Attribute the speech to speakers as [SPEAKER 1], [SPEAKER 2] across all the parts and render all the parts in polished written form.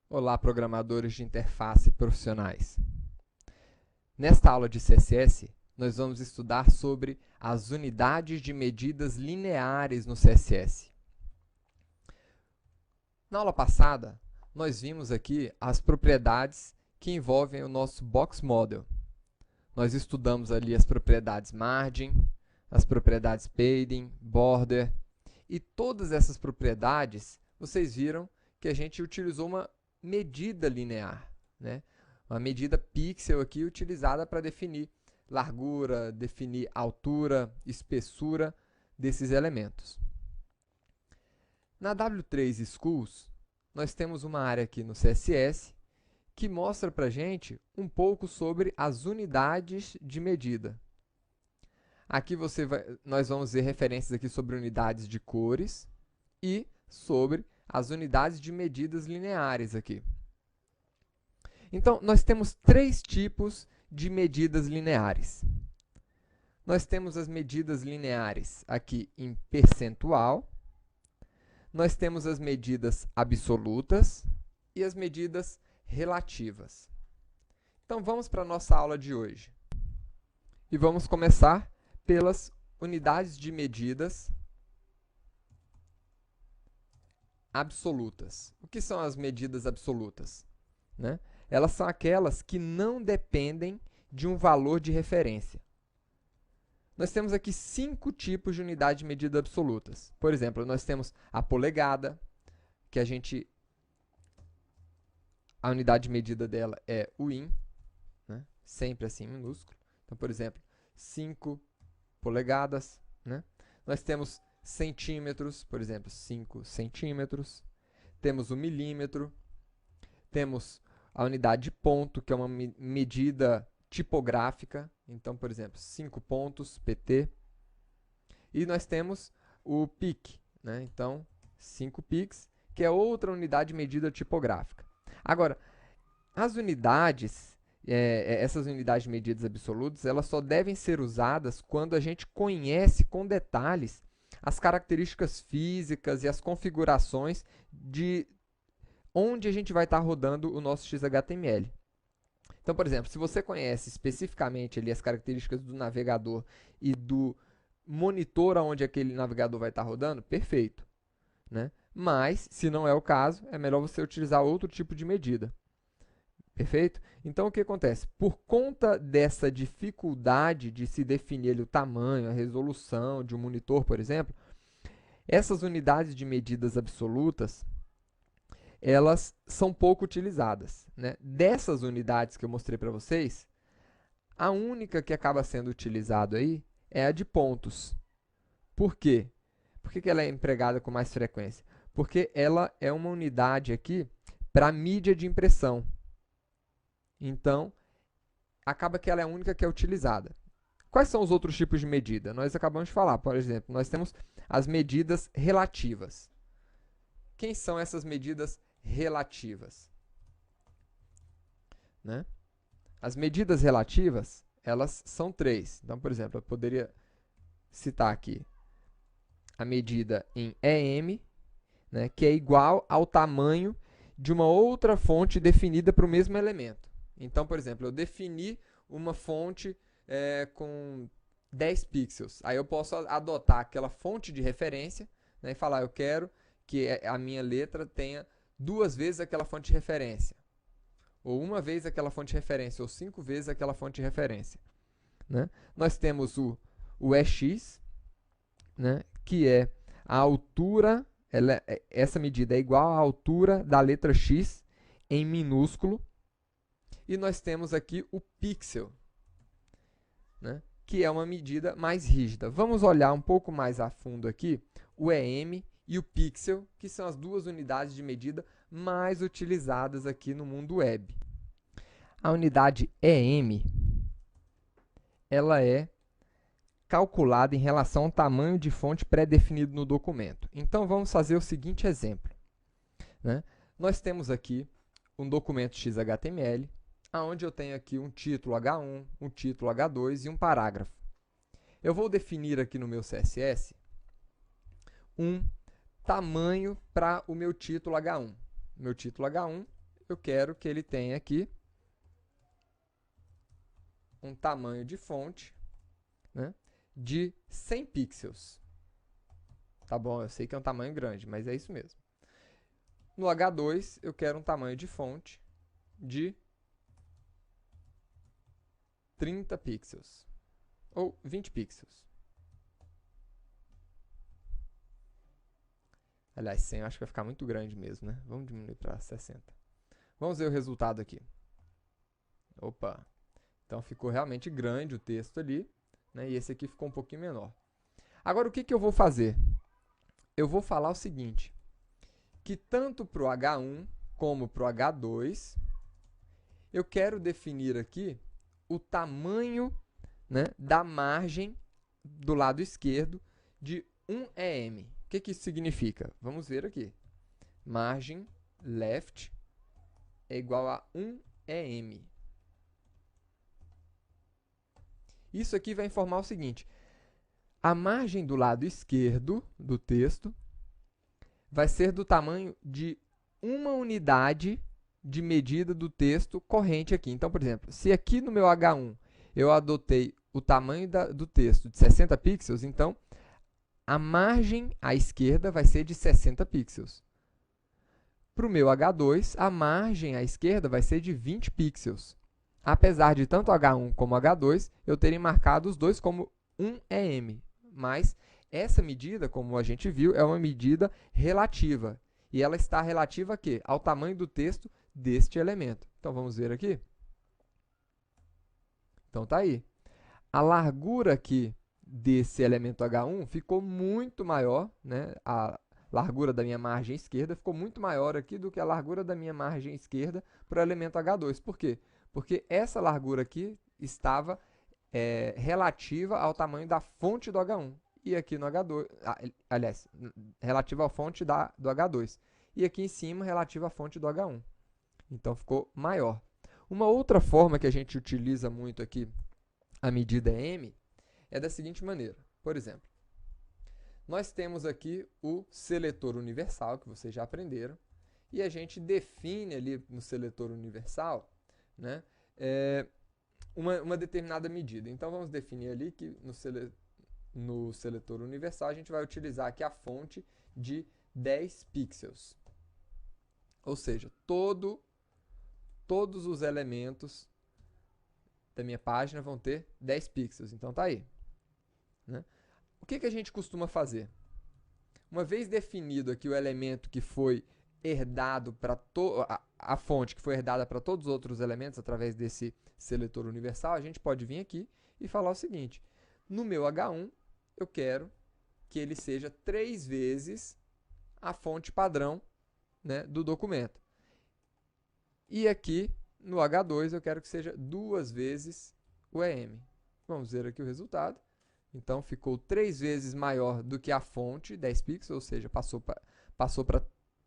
[SPEAKER 1] Olá, programadores de interface profissionais. Nesta aula de CSS, nós vamos estudar sobre as unidades de medidas lineares no CSS. Na aula passada, nós vimos aqui as propriedades que envolvem o nosso Box Model. Nós estudamos ali as propriedades Margin, as propriedades Padding, Border, e todas essas propriedades, vocês viram que a gente utilizou uma medida linear, né? Uma medida pixel aqui utilizada para definir largura, definir altura, espessura desses elementos. Na W3 Schools, nós temos uma área aqui no CSS que mostra para a gente um pouco sobre as unidades de medida. Aqui nós vamos ver referências aqui sobre unidades de cores e sobre as unidades de medidas lineares aqui. Então, nós temos três tipos de medidas lineares. Nós temos as medidas lineares aqui em percentual, nós temos as medidas absolutas e as medidas relativas. Então, vamos para a nossa aula de hoje. E vamos começar pelas unidades de medidas absolutas. O que são as medidas absolutas? Né? Elas são aquelas que não dependem de um valor de referência. Nós temos aqui 5 tipos de unidade de medida absolutas. Por exemplo, nós temos a polegada, que a unidade de medida dela é o in, né? Sempre assim minúsculo. Então, por exemplo, 5 polegadas. Né? Nós temos centímetros, por exemplo, 5 centímetros. Temos o milímetro. Temos a unidade de ponto, que é uma medida tipográfica. Então, por exemplo, 5 pontos, pt. E nós temos o pic, né? Então, 5 pics, que é outra unidade de medida tipográfica. Agora, as unidades, essas unidades de medidas absolutas, elas só devem ser usadas quando a gente conhece com detalhes as características físicas e as configurações de onde a gente vai estar rodando o nosso XHTML. Então, por exemplo, se você conhece especificamente ali as características do navegador e do monitor onde aquele navegador vai estar rodando, perfeito. Né? Mas, se não é o caso, é melhor você utilizar outro tipo de medida. Perfeito? Então, o que acontece? Por conta dessa dificuldade de se definir ali o tamanho, a resolução de um monitor, por exemplo, essas unidades de medidas absolutas, elas são pouco utilizadas. Né? Dessas unidades que eu mostrei para vocês, a única que acaba sendo utilizada aí é a de pontos. Por quê? Por que ela é empregada com mais frequência? Porque ela é uma unidade aqui para mídia de impressão. Então, acaba que ela é a única que é utilizada. Quais são os outros tipos de medida? Nós acabamos de falar, por exemplo, nós temos as medidas relativas. Quem são essas medidas relativas? Né? As medidas relativas, elas são 3. Então, por exemplo, eu poderia citar aqui a medida em EM, né, que é igual ao tamanho de uma outra fonte definida para o mesmo elemento. Então, por exemplo, eu defini uma fonte com 10 pixels. Aí eu posso adotar aquela fonte de referência, né, e falar, eu quero que a minha letra tenha 2 vezes aquela fonte de referência. Ou 1 vez aquela fonte de referência, ou 5 vezes aquela fonte de referência. Né? Nós temos o EX, né, que é a altura, essa medida é igual à altura da letra X em minúsculo. E nós temos aqui o pixel, né, que é uma medida mais rígida. Vamos olhar um pouco mais a fundo aqui o EM e o pixel, que são as duas unidades de medida mais utilizadas aqui no mundo web. A unidade EM, ela é calculada em relação ao tamanho de fonte pré-definido no documento. Então, vamos fazer o seguinte exemplo. Né? Nós temos aqui um documento XHTML, onde eu tenho aqui um título H1, um título H2 e um parágrafo. Eu vou definir aqui no meu CSS um tamanho para o meu título H1. Meu título H1 eu quero que ele tenha aqui um tamanho de fonte, né, de 100 pixels. Tá bom, eu sei que é um tamanho grande, mas é isso mesmo. No H2, eu quero um tamanho de fonte de 30 pixels, ou 20 pixels. Aliás, 100 eu acho que vai ficar muito grande mesmo, né? Vamos diminuir para 60. Vamos ver o resultado aqui. Opa! Então ficou realmente grande o texto ali, né? E esse aqui ficou um pouquinho menor. Agora, o que eu vou fazer? Eu vou falar o seguinte, que tanto para o H1 como para o H2, eu quero definir aqui o tamanho, né, da margem do lado esquerdo de 1 EM. O que isso significa? Vamos ver aqui. Margem left é igual a 1 EM. Isso aqui vai informar o seguinte: a margem do lado esquerdo do texto vai ser do tamanho de uma unidade de medida do texto corrente aqui. Então, por exemplo, se aqui no meu H1 eu adotei o tamanho do texto de 60 pixels, então a margem à esquerda vai ser de 60 pixels. Para o meu H2, a margem à esquerda vai ser de 20 pixels. Apesar de tanto H1 como H2 eu terem marcado os dois como 1 EM, mas essa medida, como a gente viu, é uma medida relativa. E ela está relativa a quê? Ao tamanho do texto deste elemento. Então, vamos ver aqui. Então, está aí. A largura aqui desse elemento H1 ficou muito maior, né? A largura da minha margem esquerda ficou muito maior aqui do que a largura da minha margem esquerda para o elemento H2. Por quê? Porque essa largura aqui estava relativa ao tamanho da fonte do H1. E aqui no H2, aliás, relativa à fonte do H2. E aqui em cima, relativa à fonte do H1. Então, ficou maior. Uma outra forma que a gente utiliza muito aqui a medida M é da seguinte maneira. Por exemplo, nós temos aqui o seletor universal, que vocês já aprenderam, e a gente define ali no seletor universal, né, uma determinada medida. Então, vamos definir ali que no seletor universal a gente vai utilizar aqui a fonte de 10 pixels. Ou seja, todos os elementos da minha página vão ter 10 pixels. Então, tá aí. Né? O que a gente costuma fazer? Uma vez definido aqui o elemento que foi herdado para a fonte que foi herdada para todos os outros elementos através desse seletor universal, a gente pode vir aqui e falar o seguinte: no meu H1, eu quero que ele seja 3 vezes a fonte padrão, né, do documento. E aqui, no H2, eu quero que seja 2 vezes o EM. Vamos ver aqui o resultado. Então, ficou 3 vezes maior do que a fonte, 10 pixels, ou seja, passou para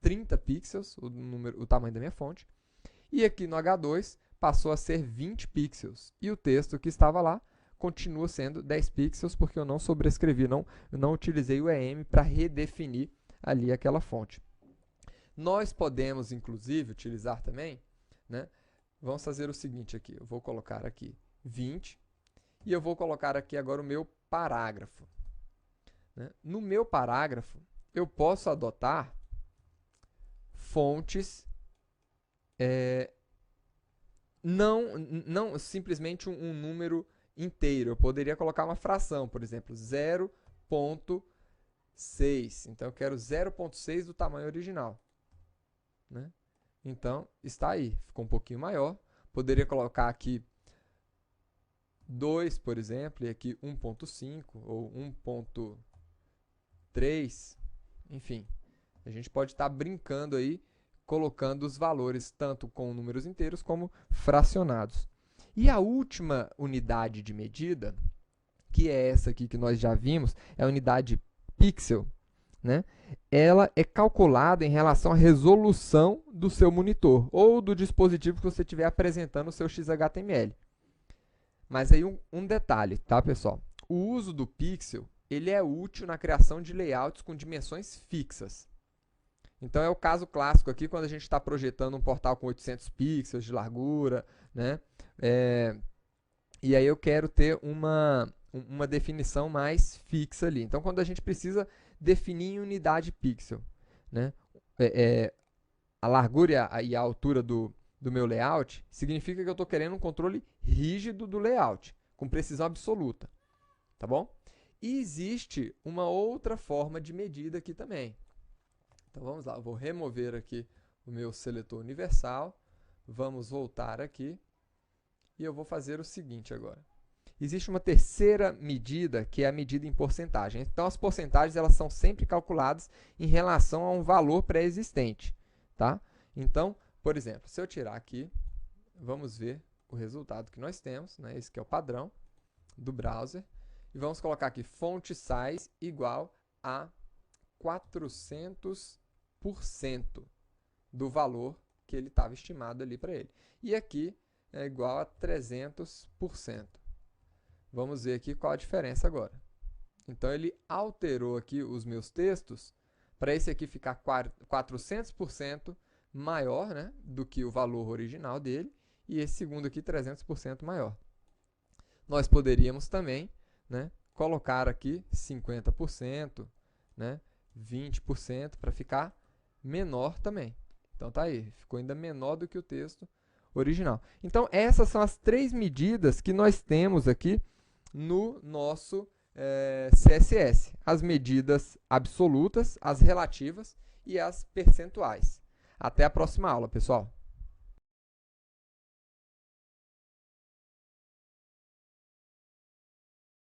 [SPEAKER 1] 30 pixels, o tamanho da minha fonte. E aqui no H2, passou a ser 20 pixels. E o texto que estava lá continua sendo 10 pixels, porque eu não sobrescrevi, não utilizei o EM para redefinir ali aquela fonte. Nós podemos, inclusive, utilizar também, né? Vamos fazer o seguinte aqui, eu vou colocar aqui 20 e eu vou colocar aqui agora o meu parágrafo. Né? No meu parágrafo, eu posso adotar fontes, não simplesmente um número inteiro. Eu poderia colocar uma fração, por exemplo, 0,6. Então, eu quero 0,6 do tamanho original. Né? Então, está aí. Ficou um pouquinho maior. Poderia colocar aqui 2, por exemplo, e aqui 1,5 ou 1,3. Enfim, a gente pode estar brincando aí, colocando os valores tanto com números inteiros como fracionados. E a última unidade de medida, que é essa aqui que nós já vimos, é a unidade pixel, né? Ela é calculada em relação à resolução do seu monitor ou do dispositivo que você estiver apresentando o seu XHTML. Mas aí um detalhe, tá, pessoal? O uso do pixel, ele é útil na criação de layouts com dimensões fixas. Então é o caso clássico aqui quando a gente está projetando um portal com 800 pixels de largura, né? E aí eu quero ter uma definição mais fixa ali. Então quando a gente precisa definir em unidade pixel, né? A largura e a altura do meu layout significa que eu estou querendo um controle rígido do layout, com precisão absoluta, tá bom? E existe uma outra forma de medida aqui também. Então vamos lá, eu vou remover aqui o meu seletor universal, vamos voltar aqui e eu vou fazer o seguinte agora. Existe uma terceira medida, que é a medida em porcentagem. Então as porcentagens elas são sempre calculadas em relação a um valor pré-existente, tá? Então, por exemplo, se eu tirar aqui, vamos ver o resultado que nós temos, né? Esse que é o padrão do browser. E vamos colocar aqui font size igual a 400% do valor que ele estava estimado ali para ele. E aqui é igual a 300%. Vamos ver aqui qual a diferença agora. Então ele alterou aqui os meus textos para esse aqui ficar 400% maior, né, do que o valor original dele, e esse segundo aqui 300% maior. Nós poderíamos também, né, colocar aqui 50%, né, 20% para ficar menor também. Então tá aí, ficou ainda menor do que o texto original. Então essas são as 3 medidas que nós temos aqui no nosso CSS. As medidas absolutas, as relativas e as percentuais. Até a próxima aula, pessoal!